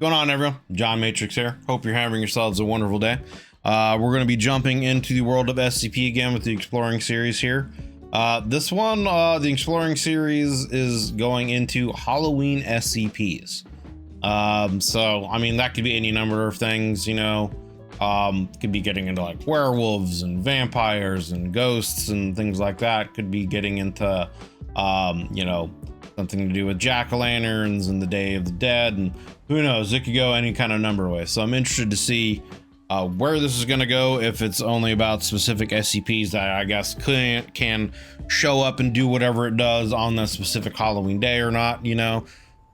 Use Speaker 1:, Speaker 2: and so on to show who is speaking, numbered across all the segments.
Speaker 1: Going on, everyone? John Matrix here. Hope you're having yourselves a wonderful day. We're going to be jumping into the world of SCP again with the Exploring series here. This one, the Exploring series is going into Halloween SCPs. So, I mean, that could be any number of things, you know. Could be getting into like werewolves and vampires and ghosts and things like that. Could be getting into, you know, something to do with jack-o'-lanterns and the Day of the Dead, and who knows, it could go any kind of number of ways. So I'm interested to see where this is going to go, if it's only about specific SCPs that I guess can show up and do whatever it does on the specific Halloween day or not, you know.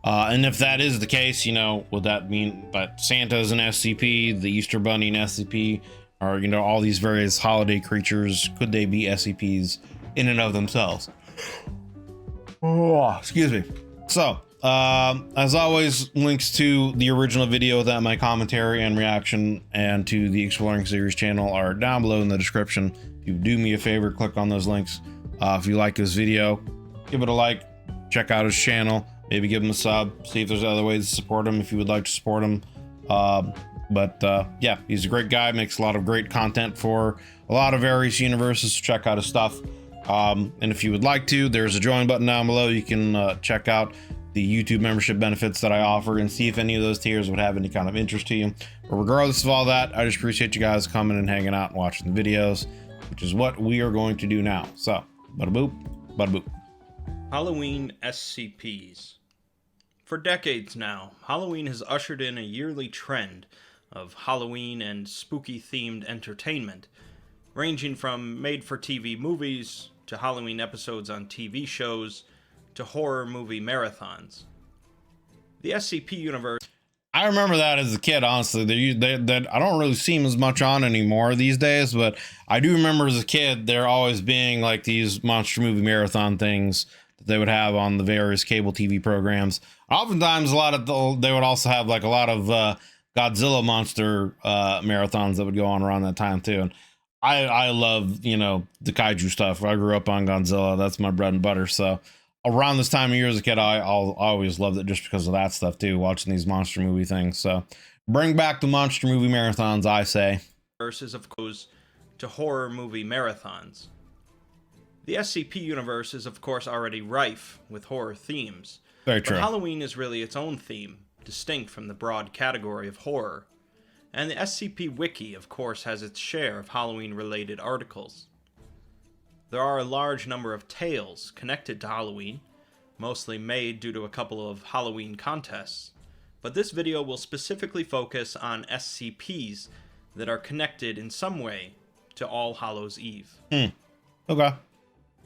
Speaker 1: And if that is the case, you know, would that mean that Santa's an SCP, the Easter Bunny an SCP, or, you know, all these various holiday creatures, could they be SCPs in and of themselves? Oh, excuse me. So, as always, links to the original video with that, my commentary and reaction, and to the Exploring series channel are down below in the description. If you do me a favor, click on those links. If you like this video, give it a like, check out his channel, maybe give him a sub, see if there's other ways to support him if you would like to support him. Yeah, he's a great guy, makes a lot of great content for a lot of various universes, so check out his stuff. And if you would like to, there's a join button down below. You can check out the YouTube membership benefits that I offer and see if any of those tiers would have any kind of interest to you. But regardless of all that, I just appreciate you guys coming and hanging out and watching the videos, which is what we are going to do now. So, bada boop, bada boop.
Speaker 2: Halloween SCPs. For decades now, Halloween has ushered in a yearly trend of Halloween and spooky themed entertainment, ranging from made-for-TV movies to Halloween episodes on TV shows to horror movie marathons. The SCP universe...
Speaker 1: I remember that as a kid, honestly. They I don't really see them as much on anymore these days, but I do remember as a kid there always being like these monster movie marathon things that they would have on the various cable TV programs. Oftentimes, they would also have like a lot of Godzilla monster marathons that would go on around that time too. And I love, you know, the kaiju stuff. I grew up on Godzilla. That's my bread and butter. So around this time of year as a kid, I always loved it just because of that stuff too, watching these monster movie things. So bring back the monster movie marathons, I say.
Speaker 2: Versus, of course, to horror movie marathons. The SCP universe is, of course, already rife with horror themes.
Speaker 1: Very true.
Speaker 2: But Halloween is really its own theme, distinct from the broad category of horror. And the SCP Wiki, of course, has its share of Halloween-related articles. There are a large number of tales connected to Halloween, mostly made due to a couple of Halloween contests, but this video will specifically focus on SCPs that are connected in some way to All Hallows Eve.
Speaker 1: Okay.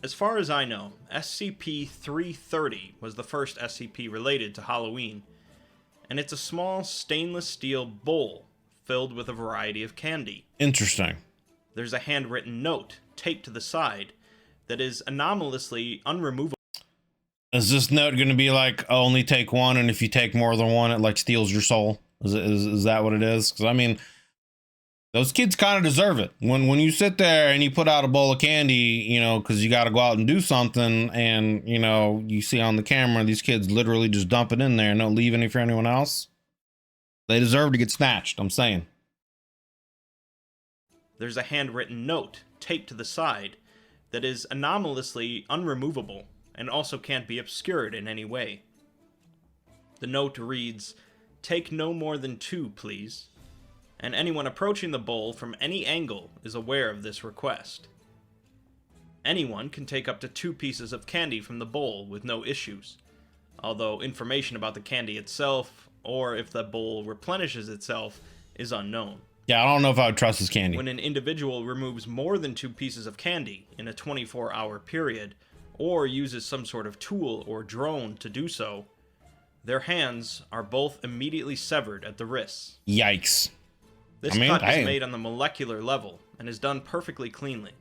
Speaker 2: As far as I know, SCP-330 was the first SCP related to Halloween, and it's a small stainless steel bowl filled with a variety of candy.
Speaker 1: Interesting.
Speaker 2: There's a handwritten note taped to the side that is anomalously unremovable.
Speaker 1: Is this note going to be like, oh, only take one, and if you take more than one, it like steals your soul? Is that what it is? Because I mean, those kids kind of deserve it. When you sit there and you put out a bowl of candy, you know, because you got to go out and do something, and you know, you see on the camera these kids literally just dump it in there and don't leave any for anyone else. They deserve to get snatched, I'm saying.
Speaker 2: There's a handwritten note taped to the side that is anomalously unremovable and also can't be obscured in any way. The note reads, "Take no more than 2, please," and anyone approaching the bowl from any angle is aware of this request. Anyone can take up to 2 pieces of candy from the bowl with no issues, although information about the candy itself, or if the bowl replenishes itself, is unknown.
Speaker 1: Yeah, I don't know if I would trust this candy.
Speaker 2: When an individual removes more than 2 pieces of candy in a 24-hour period, or uses some sort of tool or drone to do so, their hands are both immediately severed at the wrists.
Speaker 1: Yikes.
Speaker 2: This cut is made on the molecular level and is done perfectly cleanly.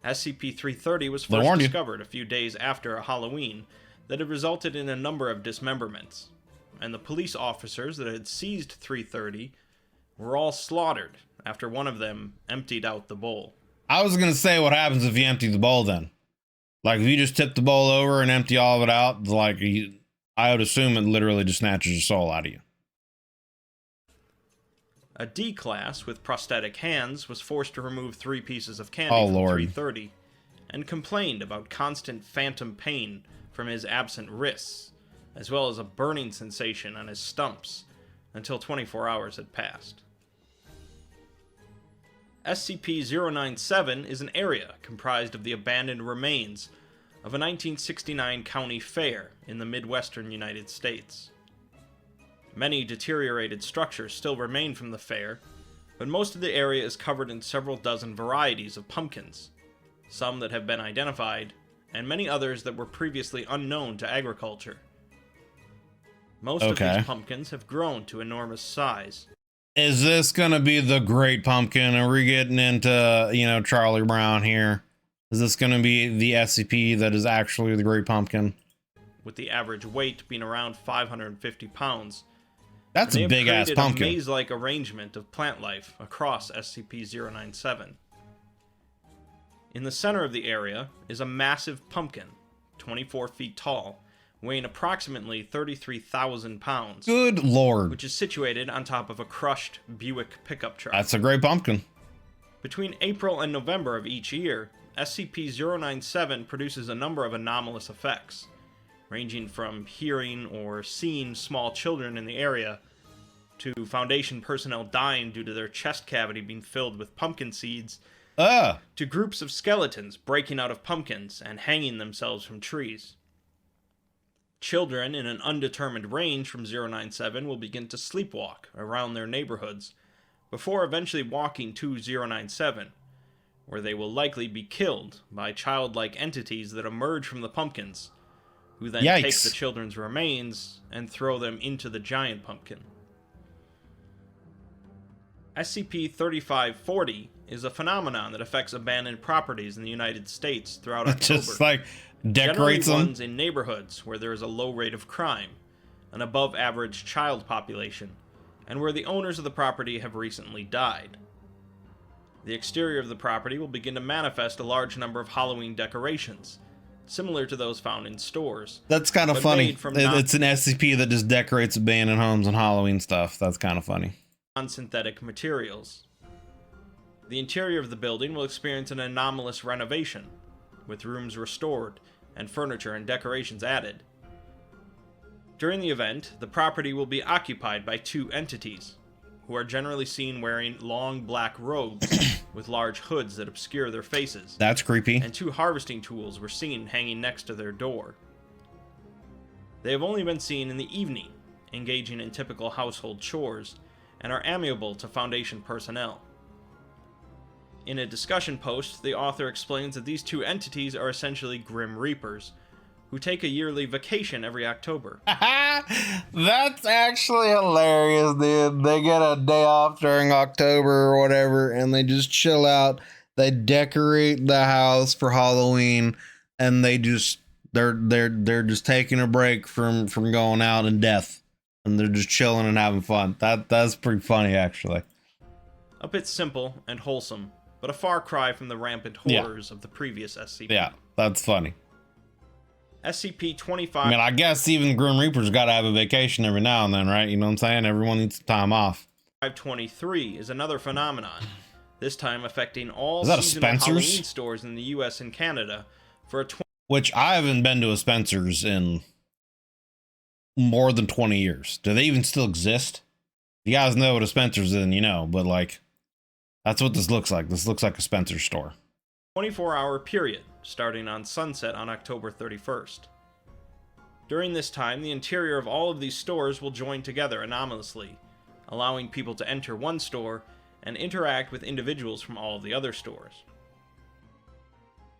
Speaker 2: SCP-330 was first discovered a few days after a Halloween that had resulted in a number of dismemberments, and the police officers that had seized 330 were all slaughtered after one of them emptied out the bowl.
Speaker 1: I was gonna say, what happens if you empty the bowl then? Like, if you just tip the bowl over and empty all of it out, like, I would assume it literally just snatches your soul out of you.
Speaker 2: A D class with prosthetic hands was forced to remove 3 pieces of candy
Speaker 1: Oh,
Speaker 2: from
Speaker 1: Lord.
Speaker 2: 330 and complained about constant phantom pain from his absent wrists, as well as a burning sensation on his stumps until 24 hours had passed. SCP-097 is an area comprised of the abandoned remains of a 1969 county fair in the Midwestern United States. Many deteriorated structures still remain from the fair, but most of the area is covered in several dozen varieties of pumpkins, some that have been identified, and many others that were previously unknown to agriculture. Most of these pumpkins have grown to enormous size.
Speaker 1: Is this gonna be the Great Pumpkin? Are we getting into, you know, Charlie Brown here? Is this gonna be the SCP that is actually the Great Pumpkin?
Speaker 2: With the average weight being around 550 pounds.
Speaker 1: That's a big ass pumpkin.
Speaker 2: A maze-like arrangement of plant life across SCP-097. In the center of the area is a massive pumpkin, 24 feet tall, weighing approximately 33,000 pounds.
Speaker 1: Good lord.
Speaker 2: Which is situated on top of a crushed Buick pickup truck.
Speaker 1: That's a great pumpkin.
Speaker 2: Between April and November of each year, SCP-097 produces a number of anomalous effects, ranging from hearing or seeing small children in the area, to Foundation personnel dying due to their chest cavity being filled with pumpkin seeds, to groups of skeletons breaking out of pumpkins and hanging themselves from trees. Children in an undetermined range from 097 will begin to sleepwalk around their neighborhoods, before eventually walking to 097, where they will likely be killed by childlike entities that emerge from the pumpkins, who then take the children's remains and throw them into the giant pumpkin. SCP-3540 is a phenomenon that affects abandoned properties in the United States throughout October.
Speaker 1: Just like decorates them.
Speaker 2: Ones in neighborhoods where there is a low rate of crime, an above-average child population, and where the owners of the property have recently died. The exterior of the property will begin to manifest a large number of Halloween decorations, similar to those found in stores.
Speaker 1: That's kind of funny. It's an SCP that just decorates abandoned homes and Halloween stuff. That's kind of funny.
Speaker 2: Non-synthetic materials. The interior of the building will experience an anomalous renovation, with rooms restored and furniture and decorations added. During the event, the property will be occupied by 2 entities, who are generally seen wearing long black robes with large hoods that obscure their faces.
Speaker 1: That's creepy.
Speaker 2: And 2 harvesting tools were seen hanging next to their door. They have only been seen in the evening, engaging in typical household chores, and are amiable to Foundation personnel. In a discussion post, the author explains that these 2 entities are essentially Grim Reapers, who take a yearly vacation every October.
Speaker 1: That's actually hilarious, dude. They get a day off during October or whatever, and they just chill out. They decorate the house for Halloween, and they're just taking a break from going out in death, and they're just chilling and having fun. That's pretty funny, actually.
Speaker 2: A bit simple and wholesome, but a far cry from the rampant horrors of the previous SCP.
Speaker 1: Yeah, that's funny.
Speaker 2: SCP-25...
Speaker 1: I mean, I guess even Grim Reaper's got to have a vacation every now and then, right? You know what I'm saying? Everyone needs some time off.
Speaker 2: 523 is another phenomenon, this time affecting all
Speaker 1: seasonal
Speaker 2: Spencer's? Halloween stores in the US and Canada for a
Speaker 1: which I haven't been to a Spencer's in more than 20 years. Do they even still exist? You guys know what a Spencer's is, and you know, but like, that's what this looks like. This looks like a Spencer's store.
Speaker 2: 24-hour period, starting on sunset on October 31st. During this time, the interior of all of these stores will join together anomalously, allowing people to enter one store and interact with individuals from all of the other stores.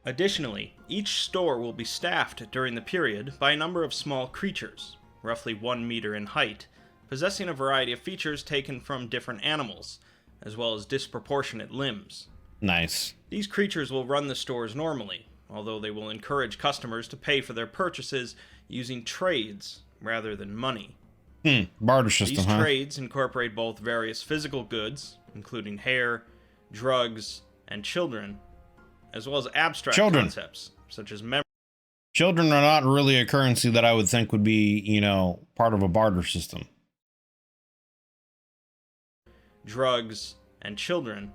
Speaker 2: Additionally, each store will be staffed during the period by a number of small creatures, roughly 1 meter in height, possessing a variety of features taken from different animals, as well as disproportionate limbs.
Speaker 1: Nice.
Speaker 2: These creatures will run the stores normally, although they will encourage customers to pay for their purchases using trades rather than money.
Speaker 1: Barter system,
Speaker 2: These trades incorporate both various physical goods, including hair, drugs, and children, as well as abstract concepts, such as memory.
Speaker 1: Children are not really a currency that I would think would be, you know, part of a barter system.
Speaker 2: Drugs, and children,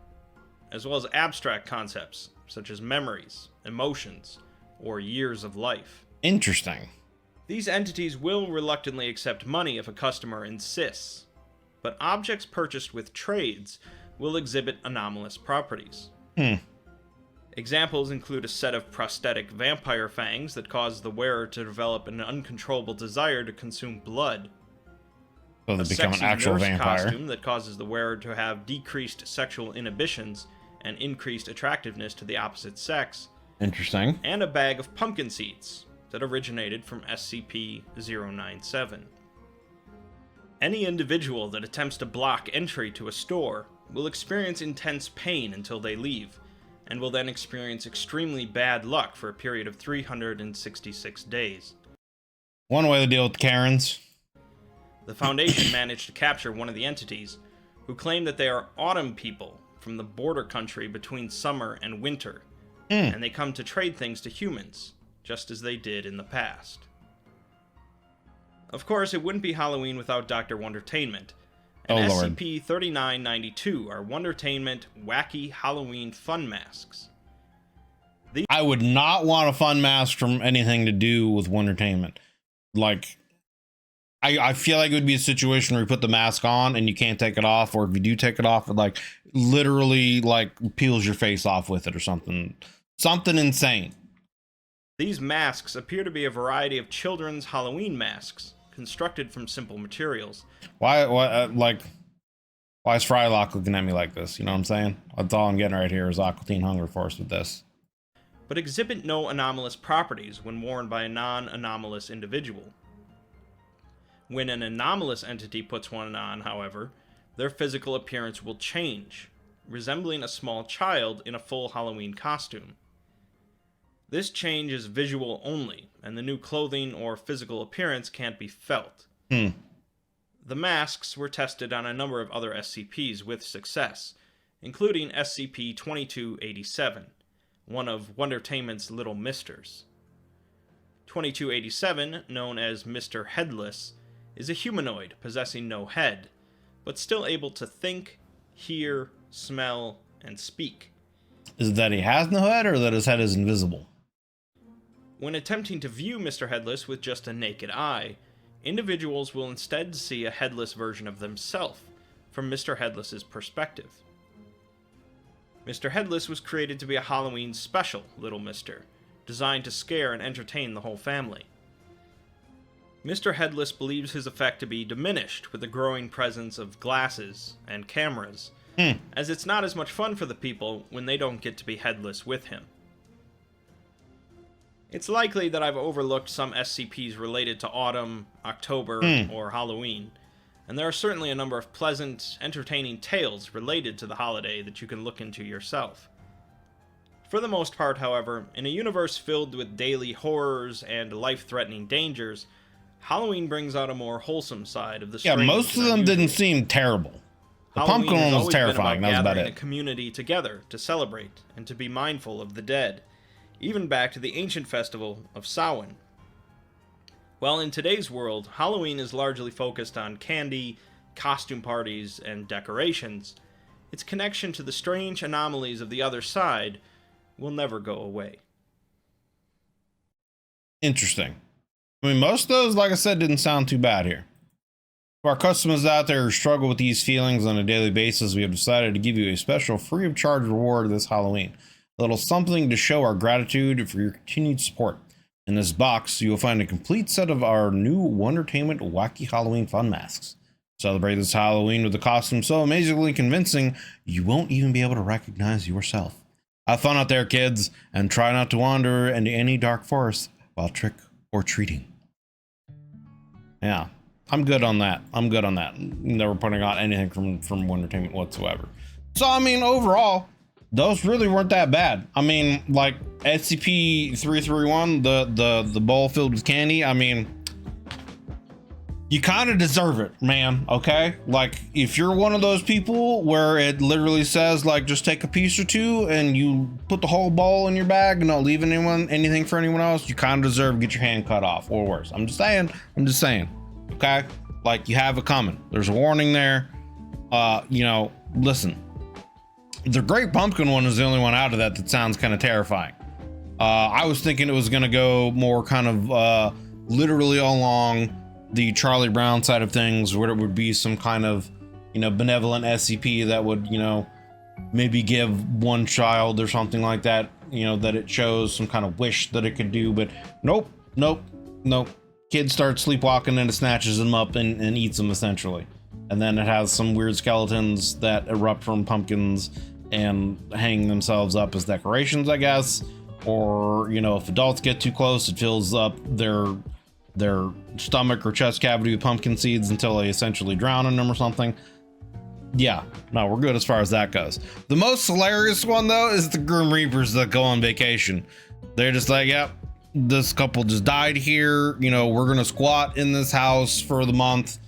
Speaker 2: as well as abstract concepts such as memories, emotions, or years of life.
Speaker 1: Interesting.
Speaker 2: These entities will reluctantly accept money if a customer insists, but objects purchased with trades will exhibit anomalous properties. Examples include a set of prosthetic vampire fangs that cause the wearer to develop an uncontrollable desire to consume blood.
Speaker 1: So they become an actual vampire.
Speaker 2: Costume that causes the wearer to have decreased sexual inhibitions and increased attractiveness to the opposite sex.
Speaker 1: Interesting.
Speaker 2: And a bag of pumpkin seeds that originated from SCP-097. Any individual that attempts to block entry to a store will experience intense pain until they leave, and will then experience extremely bad luck for a period of 366 days.
Speaker 1: One way to deal with Karens.
Speaker 2: The Foundation managed to capture one of the entities, who claim that they are autumn people from the border country between summer and winter, and they come to trade things to humans, just as they did in the past. Of course, it wouldn't be Halloween without Dr. Wondertainment, and SCP-3992 are Wondertainment Wacky Halloween Fun Masks.
Speaker 1: I would not want a fun mask from anything to do with Wondertainment. Like, I feel like it would be a situation where you put the mask on and you can't take it off, or if you do take it off, it like literally like peels your face off with it or something. Something insane.
Speaker 2: These masks appear to be a variety of children's Halloween masks, constructed from simple materials.
Speaker 1: Why is Frylock looking at me like this? You know what I'm saying? That's all I'm getting right here is Aqua Teen Hunger Force with this.
Speaker 2: But exhibit no anomalous properties when worn by a non-anomalous individual. When an anomalous entity puts one on, however, their physical appearance will change, resembling a small child in a full Halloween costume. This change is visual only, and the new clothing or physical appearance can't be felt. The masks were tested on a number of other SCPs with success, including SCP-2287, one of Wondertainment's Little Misters. 2287, known as Mr. Headless, is a humanoid possessing no head, but still able to think, hear, smell, and speak.
Speaker 1: Is it that he has no head, or that his head is invisible?
Speaker 2: When attempting to view Mr. Headless with just a naked eye, individuals will instead see a headless version of themselves from Mr. Headless's perspective. Mr. Headless was created to be a Halloween special Little Mister, designed to scare and entertain the whole family. Mr. Headless believes his effect to be diminished with the growing presence of glasses and cameras, as it's not as much fun for the people when they don't get to be headless with him. It's likely that I've overlooked some SCPs related to autumn, October, or Halloween, and there are certainly a number of pleasant, entertaining tales related to the holiday that you can look into yourself. For the most part, however, in a universe filled with daily horrors and life-threatening dangers, Halloween brings out a more wholesome side of the strange.
Speaker 1: Yeah, most of them didn't seem terrible. The pumpkin one was terrifying, that was about it.
Speaker 2: A community together to celebrate and to be mindful of the dead, even back to the ancient festival of Samhain. While in today's world, Halloween is largely focused on candy, costume parties, and decorations, its connection to the strange anomalies of the other side will never go away.
Speaker 1: Interesting. I mean, most of those, like I said, didn't sound too bad here. For our customers out there who struggle with these feelings on a daily basis, we have decided to give you a special free of charge reward this Halloween. A little something to show our gratitude for your continued support. In this box, you will find a complete set of our new Wondertainment Wacky Halloween Fun Masks. Celebrate this Halloween with a costume so amazingly convincing, you won't even be able to recognize yourself. Have fun out there, kids, and try not to wander into any dark forest while trick or treating. Yeah, I'm good on that. I'm good on that. Never putting out anything from Wondertainment whatsoever. So, I mean, overall, those really weren't that bad. I mean, like SCP-331, the bowl filled with candy. I mean, you kind of deserve it, man. Okay, like if you're one of those people where it literally says like just take a piece or two and you put the whole bowl in your bag and not leave anything for anyone else, you kind of deserve to get your hand cut off or worse. I'm just saying. Okay, like you have it coming. There's a warning there. You know, listen, the Great Pumpkin one is the only one out of that sounds kind of terrifying. I was thinking it was gonna go more kind of literally along the Charlie Brown side of things, where it would be some kind of, you know, benevolent SCP that would, you know, maybe give one child or something like that, you know, that it shows some kind of wish that it could do. But nope. Kid starts sleepwalking and it snatches them up and eats them essentially. And then it has some weird skeletons that erupt from pumpkins and hang themselves up as decorations, I guess. Or, you know, if adults get too close, it fills up their stomach or chest cavity with pumpkin seeds until they essentially drown in them or something. Yeah, no, we're good as far as that goes. The most hilarious one though is the Grim Reapers that go on vacation. They're just like, yep, this couple just died here, you know, we're gonna squat in this house for the month,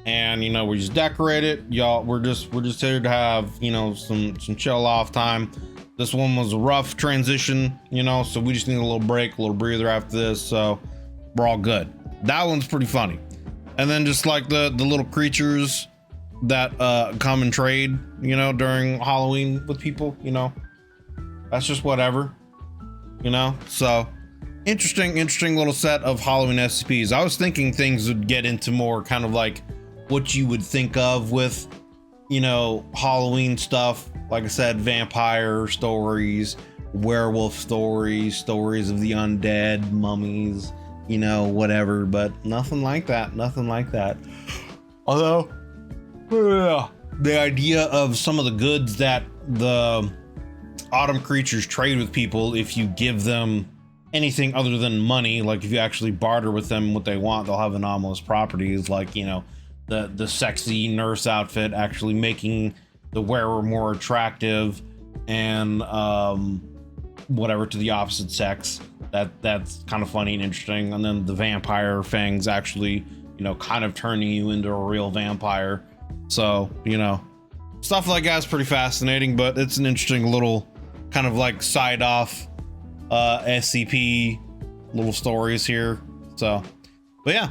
Speaker 1: and you know, we just decorate it, y'all. We're just here to have, you know, some chill off time. This one was a rough transition, you know, so we just need a little break, a little breather after this, so we're all good. That one's pretty funny. And then just like the little creatures that come and trade, you know, during Halloween with people, you know, that's just whatever, you know. So interesting little set of Halloween SCPs. I was thinking things would get into more kind of like what you would think of with, you know, Halloween stuff. Like I said, vampire stories, werewolf stories of the undead, mummies, you know, whatever, but nothing like that. Although the idea of some of the goods that the autumn creatures trade with people, if you give them anything other than money, like if you actually barter with them what they want, they'll have anomalous properties, like, you know, the sexy nurse outfit actually making the wearer more attractive, and whatever to the opposite sex. That's kind of funny and interesting. And then the vampire fangs actually, you know, kind of turning you into a real vampire. So, you know, stuff like that's pretty fascinating, but it's an interesting little kind of like side off SCP little stories here. So, but yeah,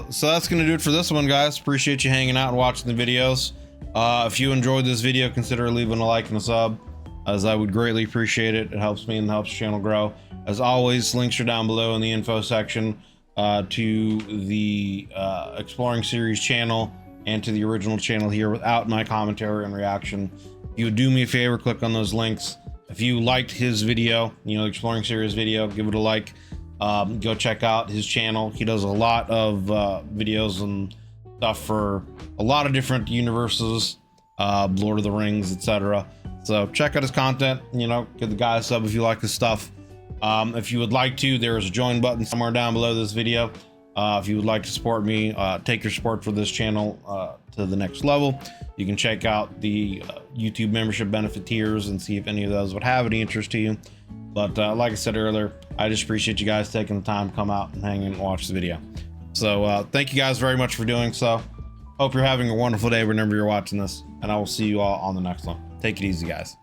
Speaker 1: so that's gonna do it for this one, guys. Appreciate you hanging out and watching the videos. If you enjoyed this video, consider leaving a like and a sub, as I would greatly appreciate it. It helps me and helps the channel grow. As always, links are down below in the info section to the Exploring Series channel and to the original channel here without my commentary and reaction. If you would do me a favor, click on those links. If you liked his video, you know, Exploring Series video, give it a like. Go check out his channel. He does a lot of videos and stuff for a lot of different universes, Lord of the Rings, etc. So check out his content, you know, give the guy a sub if you like his stuff. If you would like to, there is a join button somewhere down below this video. If you would like to support me, take your support for this channel to the next level, you can check out the YouTube membership benefit tiers and see if any of those would have any interest to you. But like I said earlier, I just appreciate you guys taking the time to come out and hang in and watch the video. So thank you guys very much for doing so. Hope you're having a wonderful day whenever you're watching this, and I will see you all on the next one. Take it easy, guys.